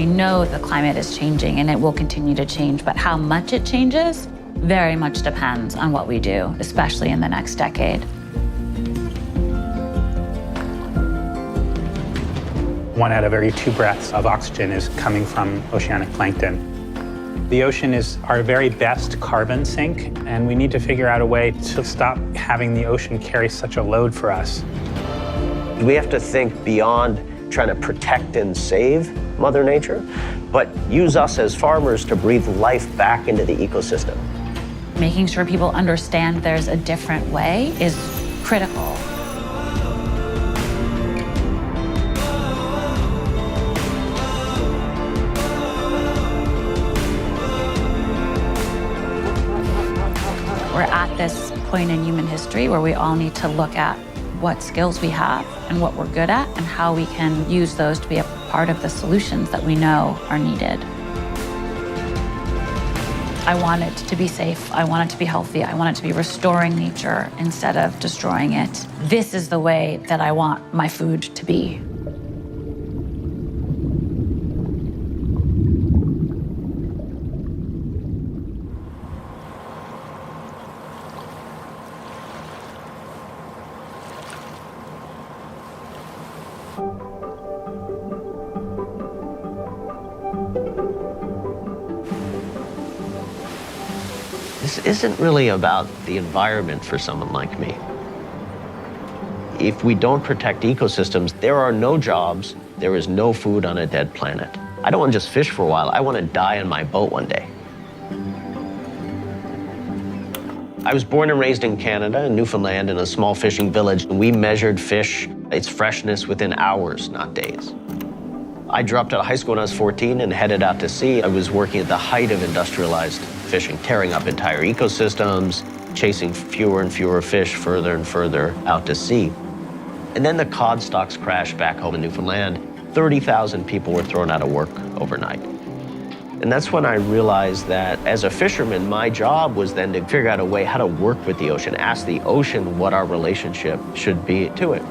We know the climate is changing and it will continue to change, but how much it changes very much depends on what we do, especially in the next decade. 1 out of every 2 breaths of oxygen is coming from oceanic plankton. The ocean is our very best carbon sink, and we need to figure out a way to stop having the ocean carry such a load for us. We have to think beyond trying to protect and save Mother Nature, but use us as farmers to breathe life back into the ecosystem. Making sure people understand there's a different way is critical. We're at this point in human history where we all need to look at what skills we have and what we're good at and how we can use those to be a part of the solutions that we know are needed. I want it to be safe. I want it to be healthy. I want it to be restoring nature instead of destroying it. This is the way that I want my food to be. This isn't really about the environment for someone like me. If we don't protect ecosystems, there are no jobs, there is no food on a dead planet. I don't want to just fish for a while, I want to die on my boat one day. I was born and raised in Canada, in Newfoundland, in a small fishing village. We measured fish, its freshness within hours, not days. I dropped out of high school when I was 14 and headed out to sea. I was working at the height of industrialized fishing, tearing up entire ecosystems, chasing fewer and fewer fish further and further out to sea. And then the cod stocks crashed back home in Newfoundland. 30,000 people were thrown out of work overnight. And that's when I realized that as a fisherman, my job was then to figure out a way how to work with the ocean, ask the ocean what our relationship should be to it.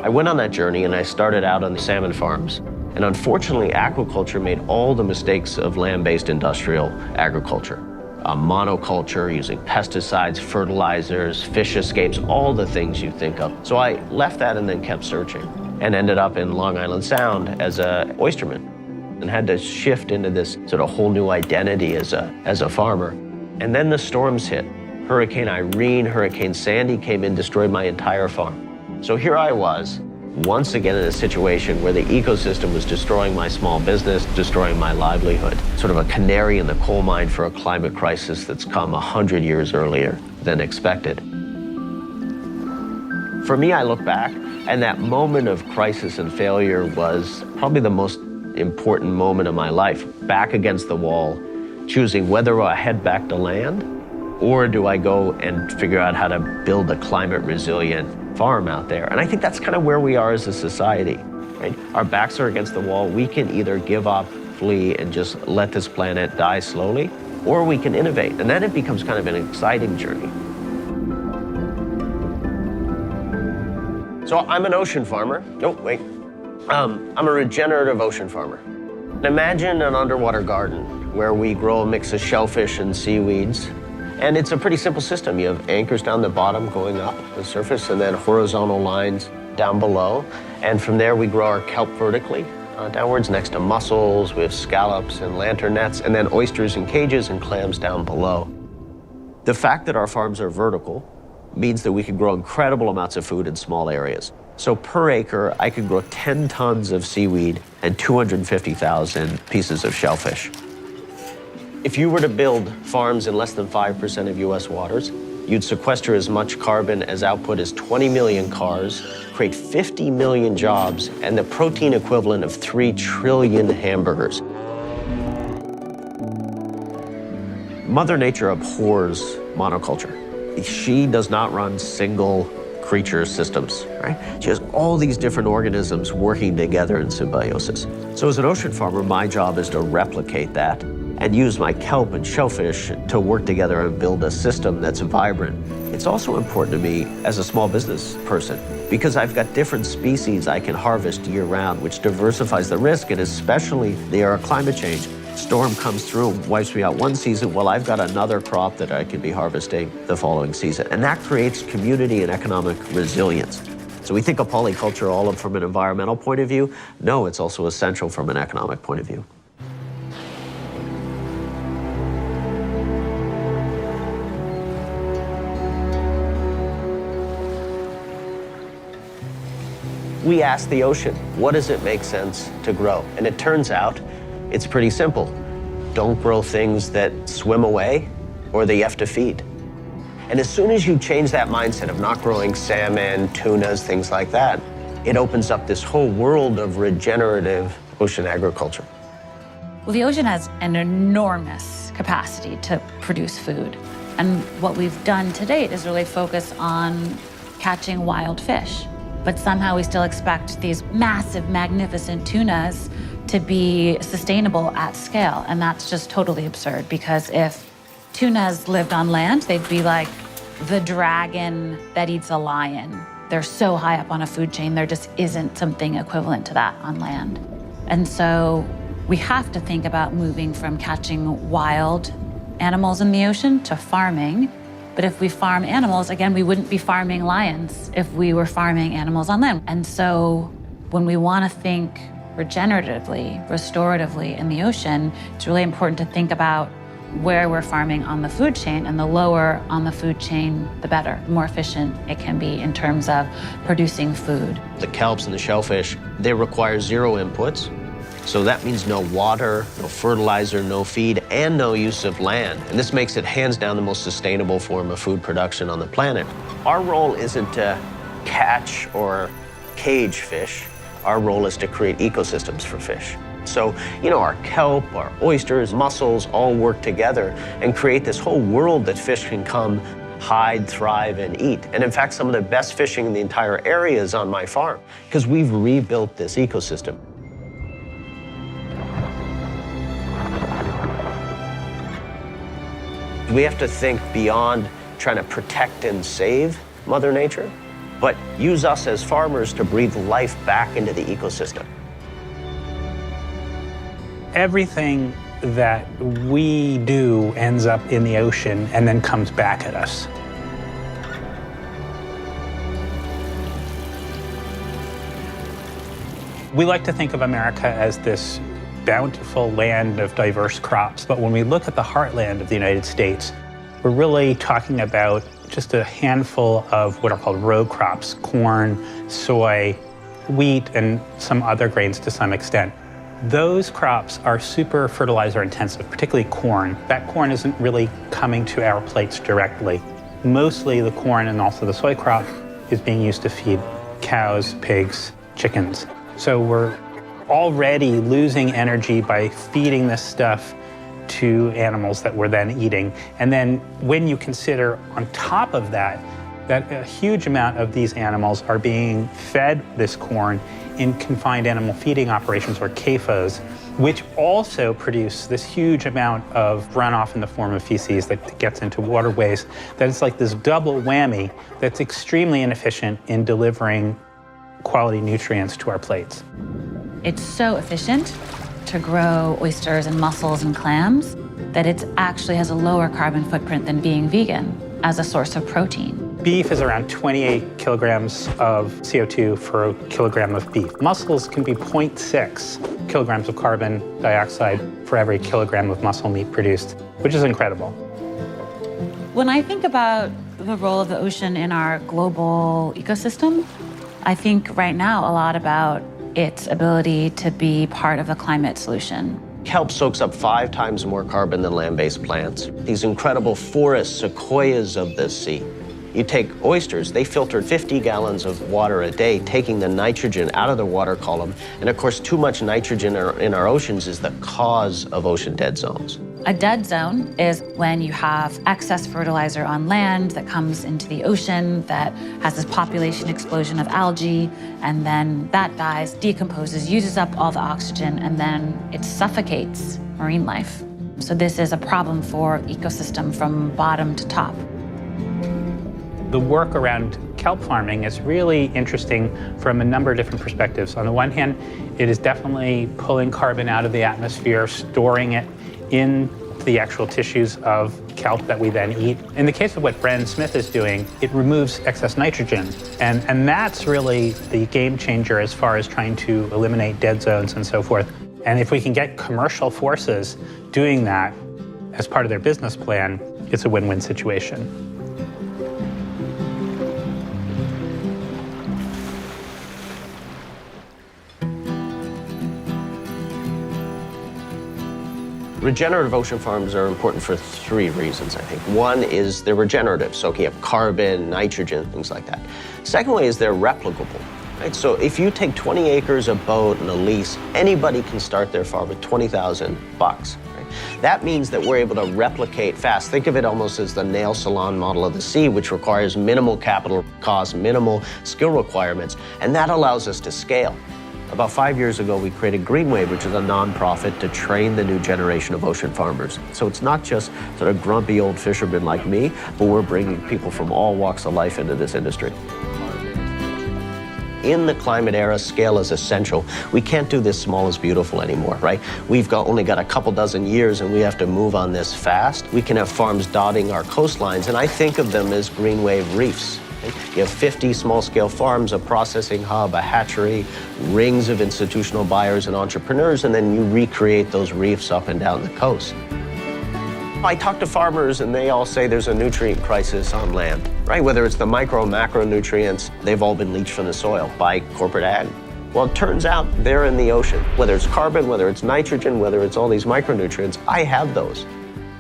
I went on that journey and I started out on the salmon farms. And unfortunately, aquaculture made all the mistakes of land-based industrial agriculture. Monoculture, using pesticides, fertilizers, fish escapes, all the things you think of. So I left that and then kept searching and ended up in Long Island Sound as an oysterman and had to shift into this sort of whole new identity as a farmer. And then the storms hit. Hurricane Irene, Hurricane Sandy came in, destroyed my entire farm. So here I was, once again in a situation where the ecosystem was destroying my small business, destroying my livelihood. Sort of a canary in the coal mine for a climate crisis that's come 100 years earlier than expected. For me, I look back, and that moment of crisis and failure was probably the most important moment of my life. Back against the wall, choosing whether I head back to land, or do I go and figure out how to build a climate resilient farm out there? And I think that's kind of where we are as a society, right? Our backs are against the wall. We can either give up, flee, and just let this planet die slowly, or we can innovate. And then it becomes kind of an exciting journey. So I'm an ocean farmer. No, wait. I'm a regenerative ocean farmer. Imagine an underwater garden where we grow a mix of shellfish and seaweeds. And it's a pretty simple system. You have anchors down the bottom going up the surface and then horizontal lines down below. And from there, we grow our kelp vertically downwards next to mussels. We have scallops and lantern nets, and then oysters in cages and clams down below. The fact that our farms are vertical means that we can grow incredible amounts of food in small areas. So per acre, I could grow 10 tons of seaweed and 250,000 pieces of shellfish. If you were to build farms in less than 5% of US waters, you'd sequester as much carbon as output as 20 million cars, create 50 million jobs, and the protein equivalent of 3 trillion hamburgers. Mother Nature abhors monoculture. She does not run single creature systems, right? She has all these different organisms working together in symbiosis. So as an ocean farmer, my job is to replicate that and use my kelp and shellfish to work together and build a system that's vibrant. It's also important to me as a small business person because I've got different species I can harvest year round, which diversifies the risk, and especially the era of climate change. Storm comes through, wipes me out one season, well, I've got another crop that I could be harvesting the following season. And that creates community and economic resilience. So we think of polyculture all from an environmental point of view. No, it's also essential from an economic point of view. We asked the ocean, what does it make sense to grow? And it turns out it's pretty simple. Don't grow things that swim away or that you have to feed. And as soon as you change that mindset of not growing salmon, tunas, things like that, it opens up this whole world of regenerative ocean agriculture. Well, the ocean has an enormous capacity to produce food. And what we've done to date is really focus on catching wild fish. But somehow we still expect these massive, magnificent tunas to be sustainable at scale. And that's just totally absurd, because if tunas lived on land, they'd be like the dragon that eats a lion. They're so high up on a food chain, there just isn't something equivalent to that on land. And so we have to think about moving from catching wild animals in the ocean to farming. But if we farm animals, again, we wouldn't be farming lions if we were farming animals on land. And so when we want to think regeneratively, restoratively in the ocean, it's really important to think about where we're farming on the food chain, and the lower on the food chain, the better, the more efficient it can be in terms of producing food. The kelps and the shellfish, they require zero inputs. So that means no water, no fertilizer, no feed, and no use of land. And this makes it hands down the most sustainable form of food production on the planet. Our role isn't to catch or cage fish. Our role is to create ecosystems for fish. So, our kelp, our oysters, mussels all work together and create this whole world that fish can come, hide, thrive, and eat. And in fact, some of the best fishing in the entire area is on my farm because we've rebuilt this ecosystem. We have to think beyond trying to protect and save Mother Nature, but use us as farmers to breathe life back into the ecosystem. Everything that we do ends up in the ocean and then comes back at us. We like to think of America as this bountiful land of diverse crops, but when we look at the heartland of the United States, we're really talking about just a handful of what are called row crops: corn, soy, wheat, and some other grains to some extent. Those crops are super fertilizer intensive, particularly corn. That corn isn't really coming to our plates directly. Mostly the corn and also the soy crop is being used to feed cows, pigs, chickens. So we're already losing energy by feeding this stuff to animals that we're then eating. And then when you consider on top of that, that a huge amount of these animals are being fed this corn in confined animal feeding operations, or CAFOs, which also produce this huge amount of runoff in the form of feces that gets into waterways, that it's like this double whammy that's extremely inefficient in delivering quality nutrients to our plates. It's so efficient to grow oysters and mussels and clams that it actually has a lower carbon footprint than being vegan as a source of protein. Beef is around 28 kilograms of CO2 for a kilogram of beef. Mussels can be 0.6 kilograms of carbon dioxide for every kilogram of mussel meat produced, which is incredible. When I think about the role of the ocean in our global ecosystem, I think right now a lot about its ability to be part of the climate solution. Kelp soaks up 5 times more carbon than land-based plants. These incredible forest sequoias of the sea. You take oysters, they filter 50 gallons of water a day, taking the nitrogen out of the water column. And of course, too much nitrogen in our oceans is the cause of ocean dead zones. A dead zone is when you have excess fertilizer on land that comes into the ocean that has this population explosion of algae, and then that dies, decomposes, uses up all the oxygen, and then it suffocates marine life. So this is a problem for ecosystem from bottom to top. The work around kelp farming is really interesting from a number of different perspectives. On the one hand, it is definitely pulling carbon out of the atmosphere, storing it in the actual tissues of kelp that we then eat. In the case of what Bren Smith is doing, it removes excess nitrogen. And that's really the game changer as far as trying to eliminate dead zones and so forth. And if we can get commercial forces doing that as part of their business plan, it's a win-win situation. Regenerative ocean farms are important for 3 reasons, I think. One is they're regenerative, soaking up carbon, nitrogen, things like that. Second way is they're replicable. Right? So if you take 20 acres, a boat, and a lease, anybody can start their farm with $20,000. Right? That means that we're able to replicate fast. Think of it almost as the nail salon model of the sea, which requires minimal capital costs, minimal skill requirements, and that allows us to scale. About 5 years ago, we created Greenwave, which is a nonprofit to train the new generation of ocean farmers. So it's not just sort of grumpy old fishermen like me, but we're bringing people from all walks of life into this industry. In the climate era, scale is essential. We can't do this small is beautiful anymore, right? We've only got a couple dozen years and we have to move on this fast. We can have farms dotting our coastlines, and I think of them as Greenwave reefs. You have 50 small-scale farms, a processing hub, a hatchery, rings of institutional buyers and entrepreneurs, and then you recreate those reefs up and down the coast. I talk to farmers and they all say there's a nutrient crisis on land, right? Whether it's the micro and macronutrients, they've all been leached from the soil by corporate ag. Well, it turns out they're in the ocean. Whether it's carbon, whether it's nitrogen, whether it's all these micronutrients, I have those.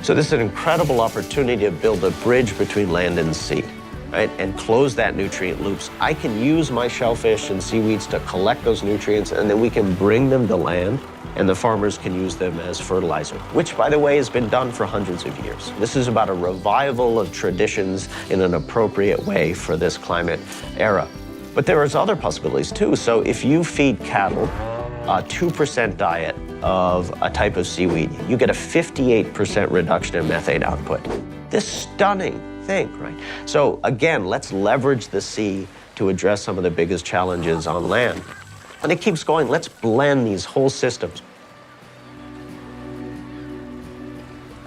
So this is an incredible opportunity to build a bridge between land and sea. Right, and close that nutrient loops. I can use my shellfish and seaweeds to collect those nutrients, and then we can bring them to land, and the farmers can use them as fertilizer, which, by the way, has been done for hundreds of years. This is about a revival of traditions in an appropriate way for this climate era. But there is other possibilities, too. So if you feed cattle a 2% diet of a type of seaweed, you get a 58% reduction in methane output. This stunning thing, right? So again, let's leverage the sea to address some of the biggest challenges on land. And it keeps going. Let's blend these whole systems.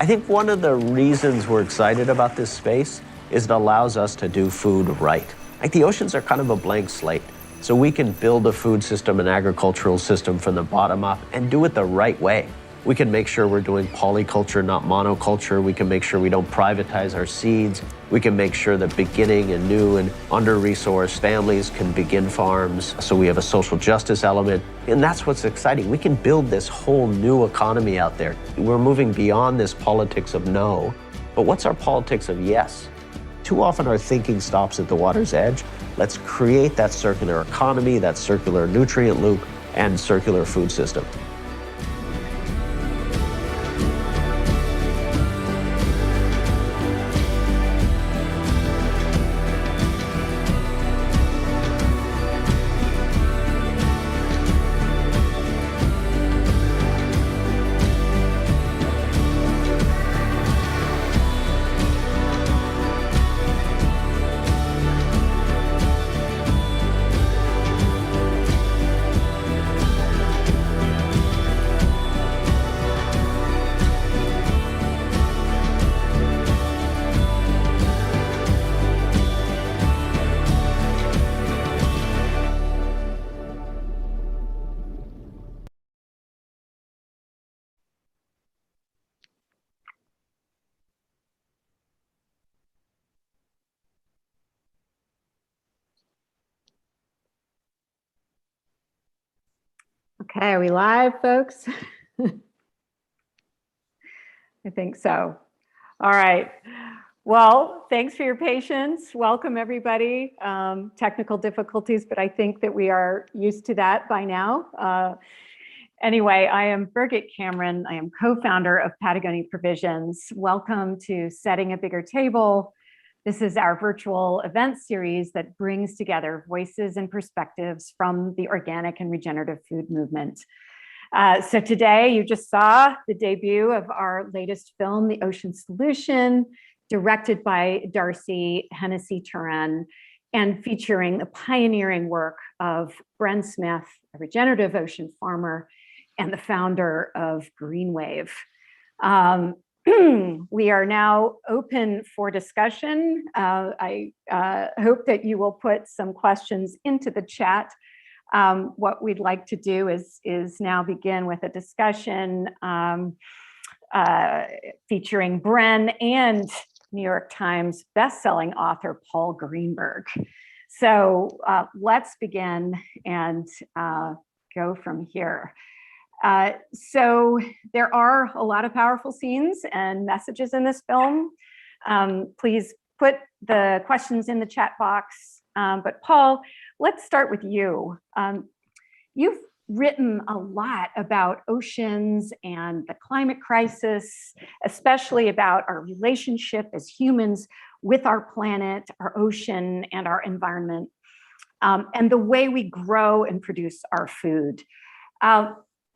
I think one of the reasons we're excited about this space is it allows us to do food right. Like the oceans are kind of a blank slate. So we can build a food system, an agricultural system from the bottom up and do it the right way. We can make sure we're doing polyculture, not monoculture. We can make sure we don't privatize our seeds. We can make sure that beginning and new and under-resourced families can begin farms. So we have a social justice element. And that's what's exciting. We can build this whole new economy out there. We're moving beyond this politics of no. But what's our politics of yes? Too often our thinking stops at the water's edge. Let's create that circular economy, that circular nutrient loop, and circular food system. Okay, are we live, folks? I think so. All right. Well, thanks for your patience. Welcome, everybody. Technical difficulties, but I think that we are used to that by now. Anyway, I am Birgit Cameron. I am co-founder of Patagonia Provisions. Welcome to Setting a Bigger Table. This is our virtual event series that brings together voices and perspectives from the organic and regenerative food movement. So today you just saw the debut of our latest film, The Ocean Solution, directed by Darcy, Hennessey, Turenne, and featuring the pioneering work of Bren Smith, a regenerative ocean farmer and the founder of Greenwave. We are now open for discussion. I hope that you will put some questions into the chat. What we'd like to do is now begin with a discussion featuring Bren and New York Times bestselling author Paul Greenberg. So let's begin and go from here. So there are a lot of powerful scenes and messages in this film. Please put the questions in the chat box. But Paul, let's start with you. You've written a lot about oceans and the climate crisis, especially about our relationship as humans with our planet, our ocean, and our environment, and the way we grow and produce our food.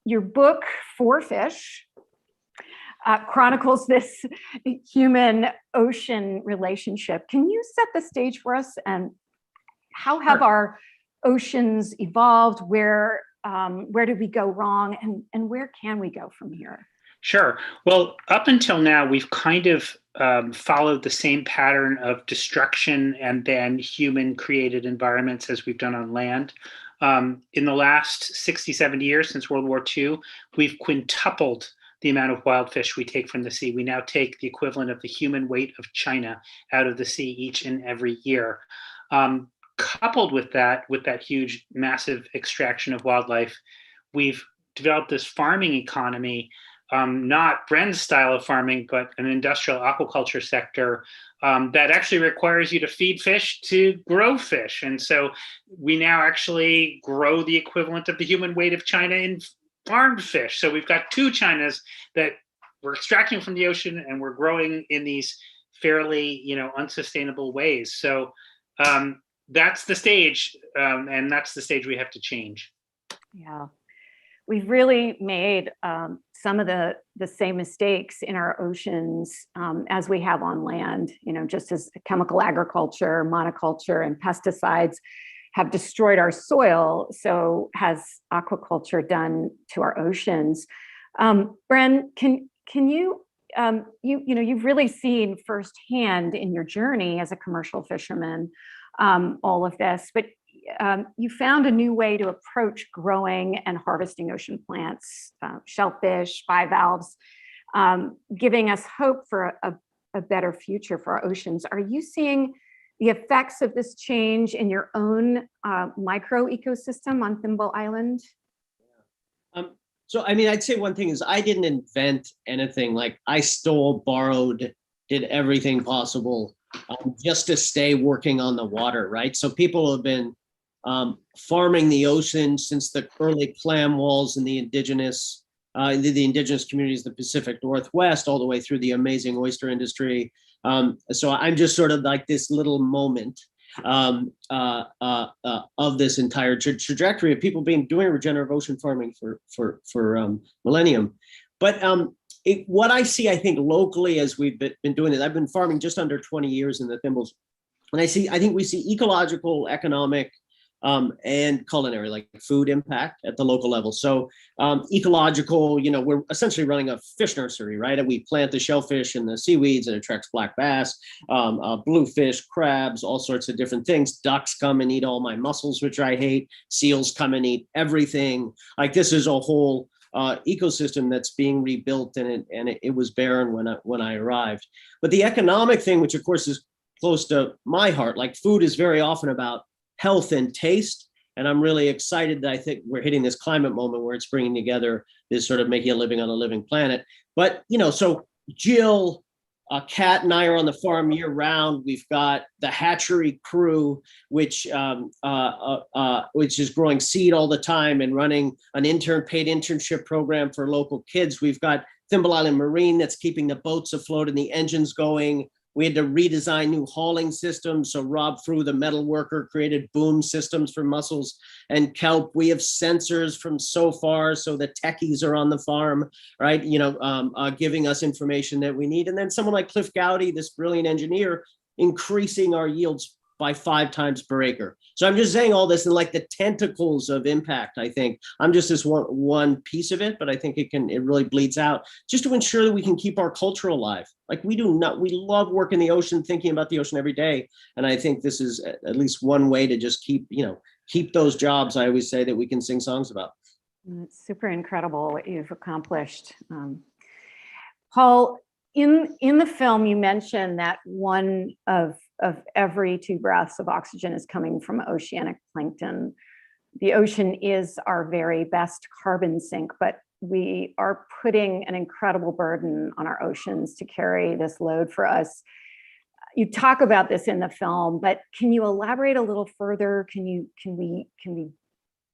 Your book, For Fish, chronicles this human-ocean relationship. Can you set the stage for us? And how have our oceans evolved? Where did we go wrong? And where can we go from here? Sure. Well, up until now, we've kind of followed the same pattern of destruction and then human-created environments as we've done on land. In the last 60, 70 years since World War II, we've quintupled the amount of wild fish we take from the sea. We now take the equivalent of the human weight of China out of the sea each and every year. Coupled with that huge, massive extraction of wildlife, we've developed this farming economy, not Bren's style of farming, but an industrial aquaculture sector that actually requires you to feed fish to grow fish. And so we now actually grow the equivalent of the human weight of China in farmed fish. So we've got two Chinas that we're extracting from the ocean and we're growing in these fairly, unsustainable ways. So that's the stage, and that's the stage we have to change. Yeah, we've really made some of the same mistakes in our oceans as we have on land. Just as chemical agriculture, monoculture, and pesticides have destroyed our soil, so has aquaculture done to our oceans. Bren, can you you've really seen firsthand in your journey as a commercial fisherman all of this, but you found a new way to approach growing and harvesting ocean plants, shellfish, bivalves, giving us hope for a better future for our oceans. Are you seeing the effects of this change in your own micro ecosystem on Thimble Island? So, I'd say one thing is I didn't invent anything. Like I stole, borrowed, did everything possible just to stay working on the water, right? So people have been farming the ocean since the early clam walls in the indigenous communities, the Pacific Northwest, all the way through the amazing oyster industry. So I'm just sort of like this little moment of this entire trajectory of people doing regenerative ocean farming for millennium. But what I see, I think locally as we've been doing it, I've been farming just under 20 years in the Thimbles, and I think we see ecological, economic, and culinary, like food impact at the local level. So ecological, we're essentially running a fish nursery, right? And we plant the shellfish and the seaweeds and it attracts black bass, bluefish, crabs, all sorts of different things. Ducks come and eat all my mussels, which I hate. Seals come and eat everything. Like this is a whole ecosystem that's being rebuilt, and it was barren when I arrived. But the economic thing, which of course is close to my heart, like food is very often about health and taste. And I'm really excited that I think we're hitting this climate moment where it's bringing together this sort of making a living on a living planet. But, so Jill, Kat and I are on the farm year round. We've got the hatchery crew, which is growing seed all the time and running an paid internship program for local kids. We've got Thimble Island Marine that's keeping the boats afloat and the engines going. We had to redesign new hauling systems. So Rob Frew, the metal worker, created boom systems for mussels and kelp. We have sensors from so far, so the techies are on the farm, right? Giving us information that we need. And then someone like Cliff Gowdy, this brilliant engineer, increasing our yields by 5 times per acre. So I'm just saying all this in like the tentacles of impact, I think. I'm just this one piece of it, but I think it really bleeds out just to ensure that we can keep our culture alive. Like we love working the ocean, thinking about the ocean every day. And I think this is at least one way to just keep those jobs, I always say, that we can sing songs about. It's super incredible what you've accomplished. Paul, in the film, you mentioned that one of every 2 breaths of oxygen is coming from oceanic plankton. The ocean is our very best carbon sink, but we are putting an incredible burden on our oceans to carry this load for us. You talk about this in the film, but can you elaborate a little further?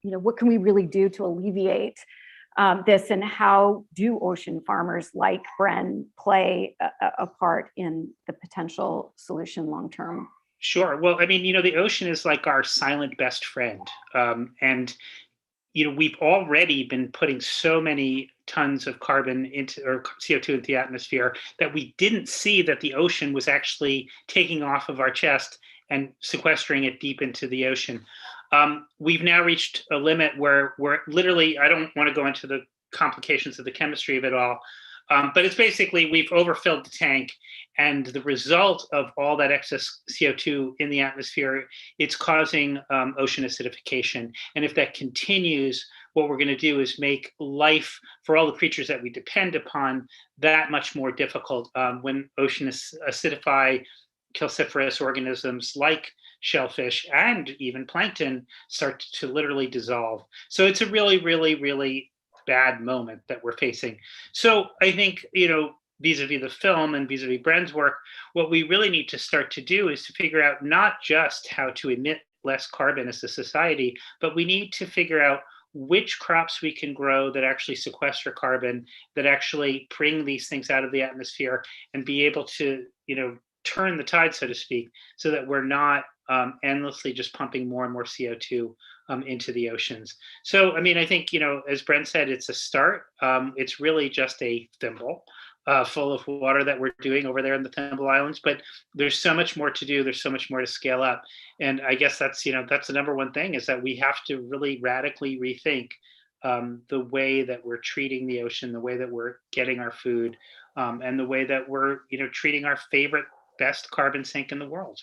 What can we really do to alleviate this, and how do ocean farmers like Bren play a part in the potential solution long term? Sure. Well, I mean, the ocean is like our silent best friend. And we've already been putting so many tons of carbon or CO2 into the atmosphere that we didn't see that the ocean was actually taking off of our chest and sequestering it deep into the ocean. We've now reached a limit where we're literally, I don't want to go into the complications of the chemistry of it all, but it's basically we've overfilled the tank, and the result of all that excess CO2 in the atmosphere, it's causing ocean acidification. And if that continues, what we're going to do is make life for all the creatures that we depend upon that much more difficult. When oceans acidify, calciferous organisms like shellfish and even plankton start to literally dissolve. So it's a really, really, really bad moment that we're facing. So I think, vis-a-vis the film and vis-a-vis Bren's work, what we really need to start to do is to figure out not just how to emit less carbon as a society, but we need to figure out which crops we can grow that actually sequester carbon, that actually bring these things out of the atmosphere and be able to, turn the tide, so to speak, so that we're not endlessly just pumping more and more CO2 into the oceans. So, I mean, I think, as Bren said, it's a start. It's really just a thimble full of water that we're doing over there in the Thimble Islands, but there's so much more to do. There's so much more to scale up. And I guess that's, that's the number one thing, is that we have to really radically rethink the way that we're treating the ocean, the way that we're getting our food, and the way that we're, treating our favorite, best carbon sink in the world.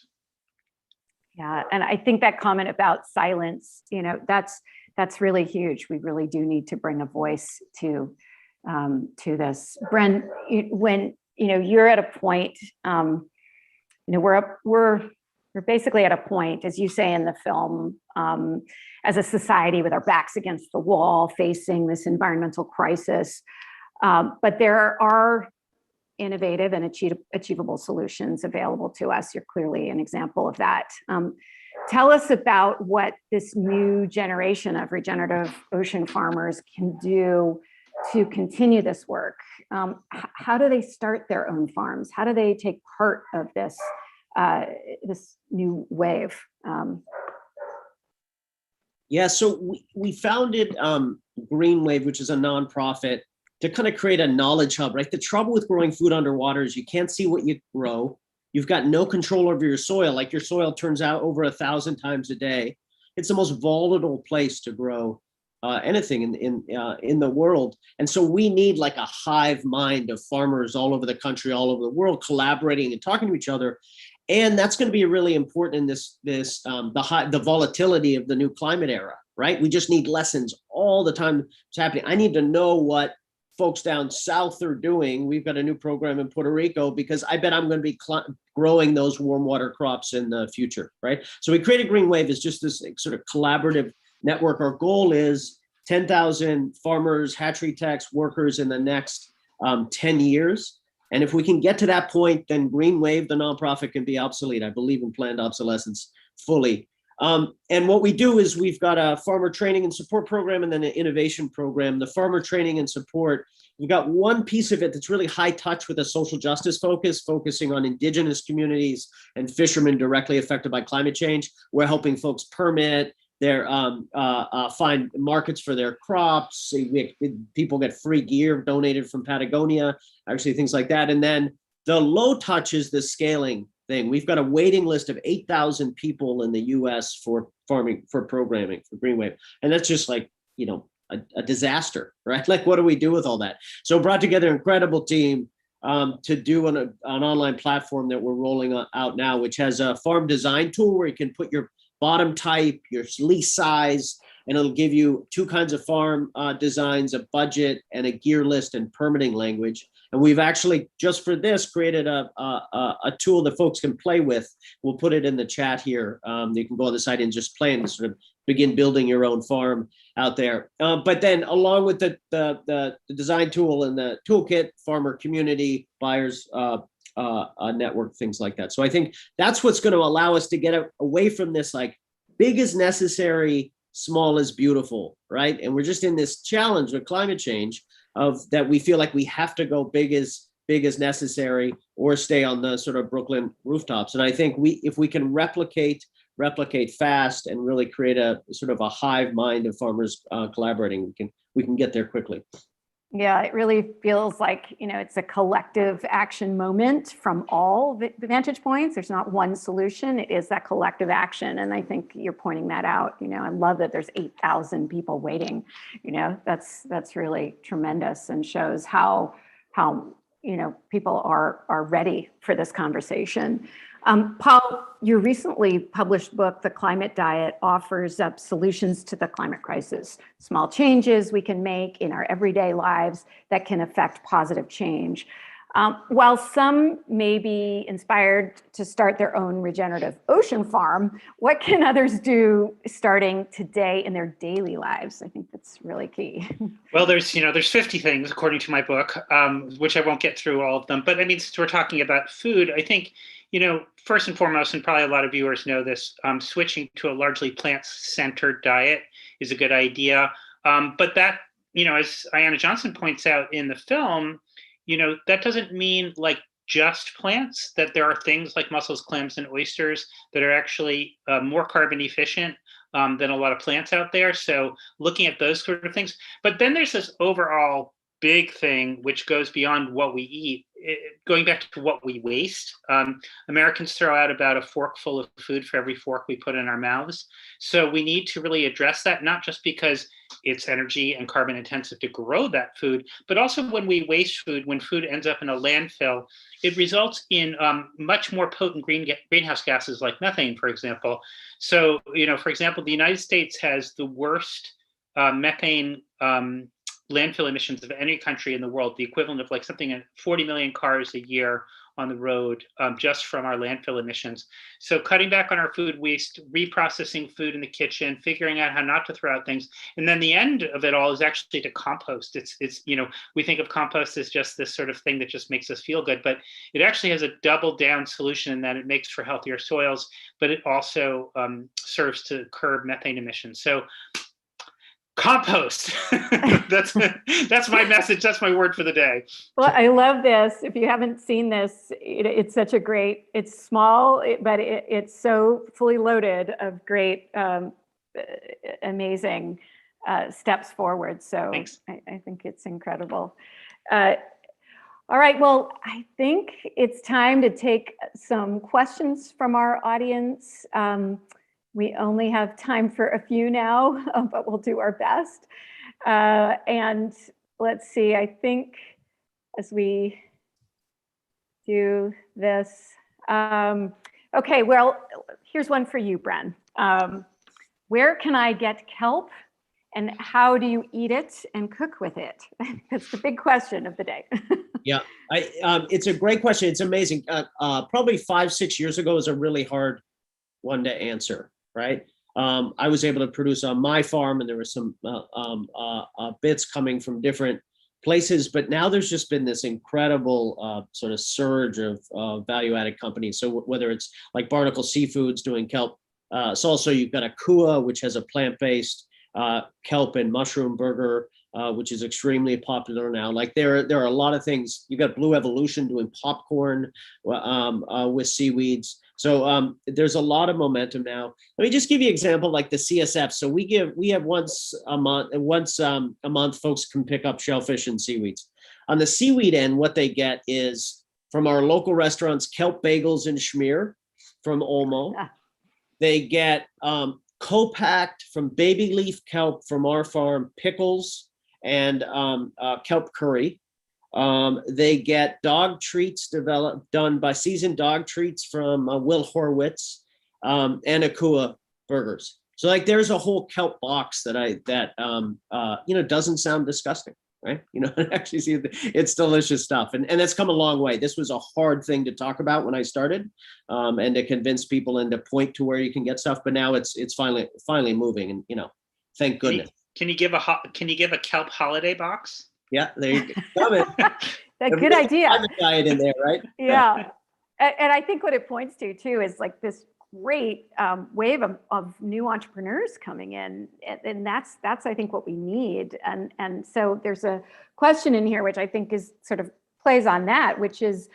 Yeah, and I think that comment about silence, that's really huge. We really do need to bring a voice to this. Bren, when you're at a point, we're basically at a point, as you say in the film, as a society with our backs against the wall, facing this environmental crisis. But there are innovative and achievable solutions available to us. You're clearly an example of that. Tell us about what this new generation of regenerative ocean farmers can do to continue this work. How do they start their own farms? How do they take part of this new wave? Yeah, so we founded Green Wave, which is a nonprofit, to kind of create a knowledge hub, right? The trouble with growing food underwater is you can't see what you grow. You've got no control over your soil. Like, your soil turns out over 1,000 times a day. It's the most volatile place to grow anything in the world. And so we need like a hive mind of farmers all over the country, all over the world, collaborating and talking to each other. And that's going to be really important in the volatility of the new climate era, right? We just need lessons all the time. It's happening. I need to know what folks down south are doing. We've got a new program in Puerto Rico, because I bet I'm going to be growing those warm water crops in the future, right? So we created Green Wave as just this sort of collaborative network. Our goal is 10,000 farmers, hatchery techs, workers in the next 10 years. And if we can get to that point, then Green Wave, the nonprofit, can be obsolete. I believe in planned obsolescence fully. And what we do is we've got a farmer training and support program and then an innovation program. The farmer training and support, we've got one piece of it that's really high touch with a social justice focus, focusing on indigenous communities and fishermen directly affected by climate change. We're helping folks permit their find markets for their crops. People get free gear donated from Patagonia, actually things like that. And then the low touch is the scaling thing. We've got a waiting list of 8,000 people in the US for farming, for programming, for GreenWave. And that's just like, you know, a disaster, right? Like, what do we do with all that? So brought together an incredible team to do an online platform that we're rolling out now, which has a farm design tool where you can put your bottom type, your lease size, and it'll give you two kinds of farm designs, a budget and a gear list and permitting language. And we've actually, just for this, created a tool that folks can play with. We'll put it in the chat here. You can go on the site and just play and sort of begin building your own farm out there. But then along with the design tool and the toolkit, farmer community, buyers, network, things like that. So I think that's what's going to allow us to get away from this, like, big is necessary, small is beautiful, right? And we're just in this challenge with climate change of that we feel like we have to go big as necessary or stay on the sort of Brooklyn rooftops. And I think if we can replicate fast and really create a sort of a hive mind of farmers collaborating, we can get there quickly. Yeah, it really feels like, you know, it's a collective action moment from all the vantage points. There's not one solution. It is that collective action. And I think you're pointing that out. You know, I love that there's 8,000 people waiting. You know, that's really tremendous and shows how you know, people are ready for this conversation. Paul, your recently published book, The Climate Diet, offers up solutions to the climate crisis, small changes we can make in our everyday lives that can affect positive change. While some may be inspired to start their own regenerative ocean farm, what can others do starting today in their daily lives? I think that's really key. Well, there's 50 things according to my book, which I won't get through all of them. But I mean, since we're talking about food, I think, you know, first and foremost, and probably a lot of viewers know this, switching to a largely plant-centered diet is a good idea. But that, you know, as Ayanna Johnson points out in the film, you know, that doesn't mean like just plants, that there are things like mussels, clams, and oysters that are actually more carbon efficient than a lot of plants out there. So looking at those sort of things. But then there's this overall big thing which goes beyond what we eat, going back to what we waste. Americans throw out about a forkful of food for every fork we put in our mouths. So we need to really address that, not just because it's energy and carbon intensive to grow that food, but also when we waste food, when food ends up in a landfill, it results in much more potent greenhouse gases like methane, for example. So, you know, for example, the United States has the worst methane landfill emissions of any country in the world, the equivalent of like something like 40 million cars a year on the road just from our landfill emissions. So cutting back on our food waste, reprocessing food in the kitchen, figuring out how not to throw out things. And then the end of it all is actually to compost. It's you know, we think of compost as just this sort of thing that just makes us feel good, but it actually has a double down solution in that it makes for healthier soils, but it also serves to curb methane emissions. So compost. That's my message. That's my word for the day. Well, I love this. If you haven't seen this, it's such a great, it's small, but it's so fully loaded of great, amazing steps forward. So I think it's incredible. All right. Well, I think it's time to take some questions from our audience. We only have time for a few now, but we'll do our best. And let's see, I think as we do this, okay, well, here's one for you, Bren. Where can I get kelp and how do you eat it and cook with it? That's the big question of the day. Yeah, it's a great question. It's amazing. Probably 5-6 years ago was a really hard one to answer. Right. I was able to produce on my farm and there was some bits coming from different places, but now there's just been this incredible sort of surge of value added companies. So whether it's like Barnacle Seafoods doing kelp So also you've got Akua, which has a plant-based kelp and mushroom burger, which is extremely popular now. Like there are a lot of things. You've got Blue Evolution doing popcorn with seaweeds. So there's a lot of momentum now. Let me just give you an example, like the CSF. So we have once a month, folks can pick up shellfish and seaweeds. On the seaweed end, what they get is from our local restaurants, kelp bagels and schmear from Olmo. They get co-packed from baby leaf kelp from our farm, pickles and kelp curry. They get dog treats done by seasoned dog treats from Will Horwitz and Akua burgers. So like there's a whole kelp box that doesn't sound disgusting, right? Actually see it's delicious stuff. And that's come a long way. This was a hard thing to talk about when I started and to convince people and to point to where you can get stuff. But now it's finally moving and, thank goodness. Can you give a kelp holiday box? Yeah, there you go. That's a good idea. Diet in there, right? Yeah. And I think what it points to too is like this great wave of new entrepreneurs coming in. And that's I think what we need. And so there's a question in here, which I think is sort of plays on that, which is,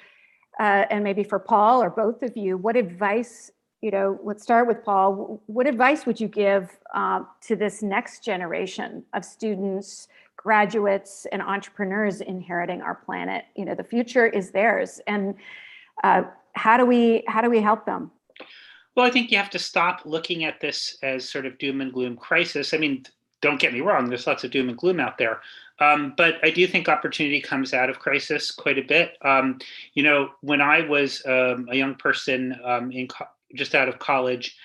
and maybe for Paul or both of you, what advice, let's start with Paul. What advice would you give to this next generation of students, graduates, and entrepreneurs inheriting our planet? The future is theirs. And how do we help them? Well, I think you have to stop looking at this as sort of doom and gloom crisis. I mean, don't get me wrong, there's lots of doom and gloom out there. But I do think opportunity comes out of crisis quite a bit. When I was a young person just out of college,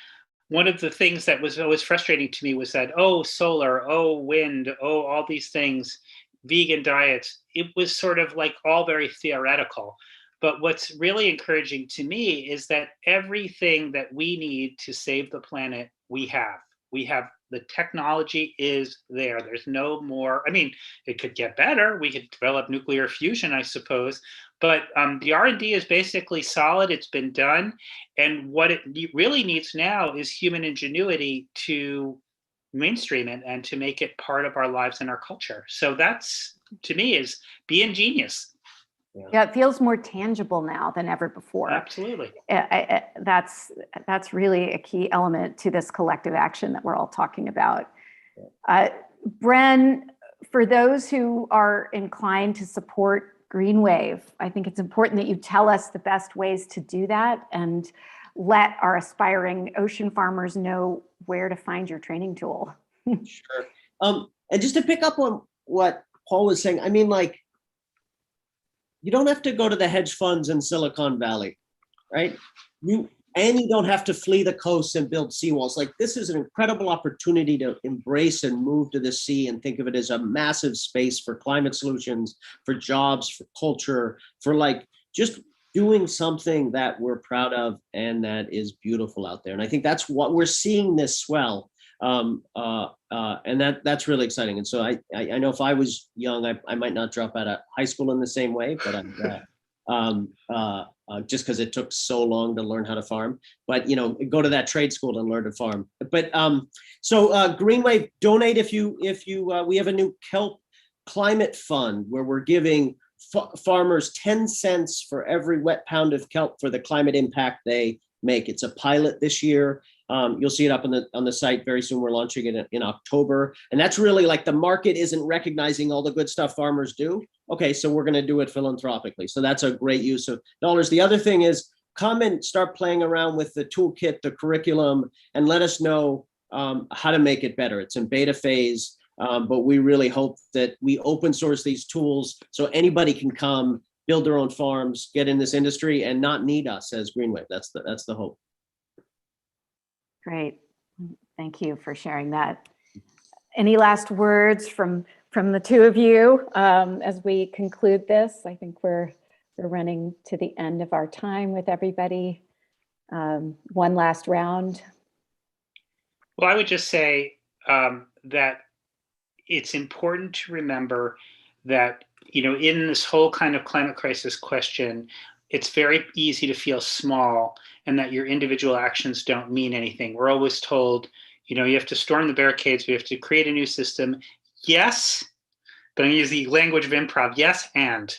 one of the things that was always frustrating to me was that, solar, wind, all these things, vegan diets, it was sort of like all very theoretical. But what's really encouraging to me is that everything that we need to save the planet, we have. The technology is there. There's no more. I mean, it could get better. We could develop nuclear fusion, I suppose. But the R&D is basically solid. It's been done. And what it really needs now is human ingenuity to mainstream it and to make it part of our lives and our culture. So that's, to me, is be ingenious. Yeah, it feels more tangible now than ever before. Absolutely. That's really a key element to this collective action that we're all talking about. Bren, for those who are inclined to support Green Wave, I think it's important that you tell us the best ways to do that and let our aspiring ocean farmers know where to find your training tool. Sure. And just to pick up on what Paul was saying, I mean, like, you don't have to go to the hedge funds in Silicon Valley, right? You don't have to flee the coast and build seawalls. Like, this is an incredible opportunity to embrace and move to the sea and think of it as a massive space for climate solutions, for jobs, for culture, for like just doing something that we're proud of and that is beautiful out there. And I think that's what we're seeing this swell. And that's really exciting. And so I know if I was young, I might not drop out of high school in the same way, but just because it took so long to learn how to farm. But go to that trade school and learn to farm. But so Green Wave, donate if you we have a new kelp climate fund where we're giving farmers 10 cents for every wet pound of kelp for the climate impact they make. It's a pilot this year. You'll see it up on the site very soon. We're launching it in October. And that's really like the market isn't recognizing all the good stuff farmers do. Okay, so we're going to do it philanthropically. So that's a great use of dollars. The other thing is come and start playing around with the toolkit, the curriculum, and let us know how to make it better. It's in beta phase, but we really hope that we open source these tools so anybody can come build their own farms, get in this industry, and not need us as Green Wave. That's the hope. Great. Thank you for sharing that. Any last words from the two of you as we conclude this? I think we're running to the end of our time with everybody. One last round. Well, I would just say that it's important to remember that, in this whole kind of climate crisis question, it's very easy to feel small and that your individual actions don't mean anything. We're always told, you have to storm the barricades, we have to create a new system. Yes, but I'm going to use the language of improv. Yes, and,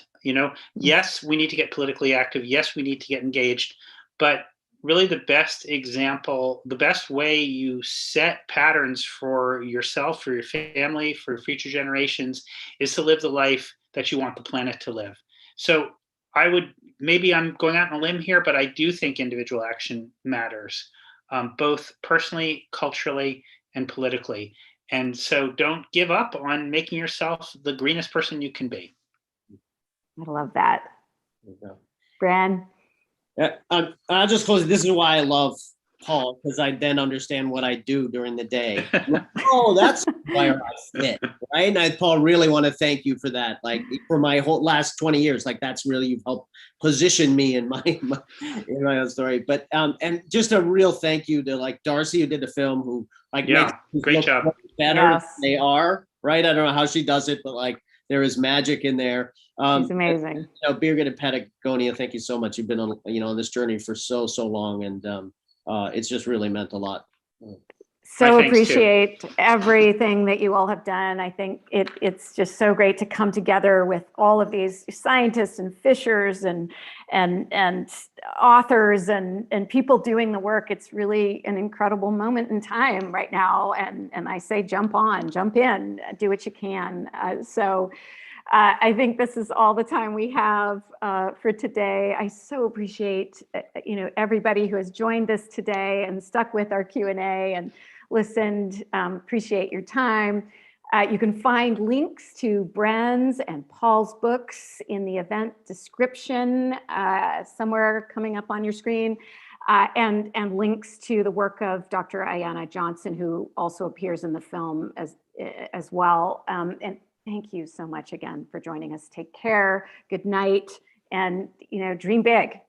yes, we need to get politically active. Yes, we need to get engaged. But really the best example, the best way you set patterns for yourself, for your family, for future generations is to live the life that you want the planet to live. So maybe I'm going out on a limb here, but I do think individual action matters, both personally, culturally, and politically. And so don't give up on making yourself the greenest person you can be. I love that. Yeah. Bren? I'll just close it. This is why I love Paul, because I then understand what I do during the day. Oh, that's where I fit, right? And Paul, really want to thank you for that. Like for my whole last 20 years, like that's really, you've helped position me in my own story. But and just a real thank you to like Darcy, who did the film, who like makes great job. better than they are, right? I don't know how she does it, but like there is magic in there. She's amazing. Beer at Patagonia, thank you so much. You've been on, on this journey for so long, and it's just really meant a lot. So appreciate everything that you all have done. I think it's just so great to come together with all of these scientists and fishers and authors and people doing the work. It's really an incredible moment in time right now. And I say, jump in, do what you can. I think this is all the time we have for today. I so appreciate everybody who has joined us today and stuck with our Q&A and listened. Appreciate your time. You can find links to Bren's and Paul's books in the event description somewhere coming up on your screen, and links to the work of Dr. Ayanna Johnson, who also appears in the film as well. And thank you so much again for joining us. Take care, good night, and dream big.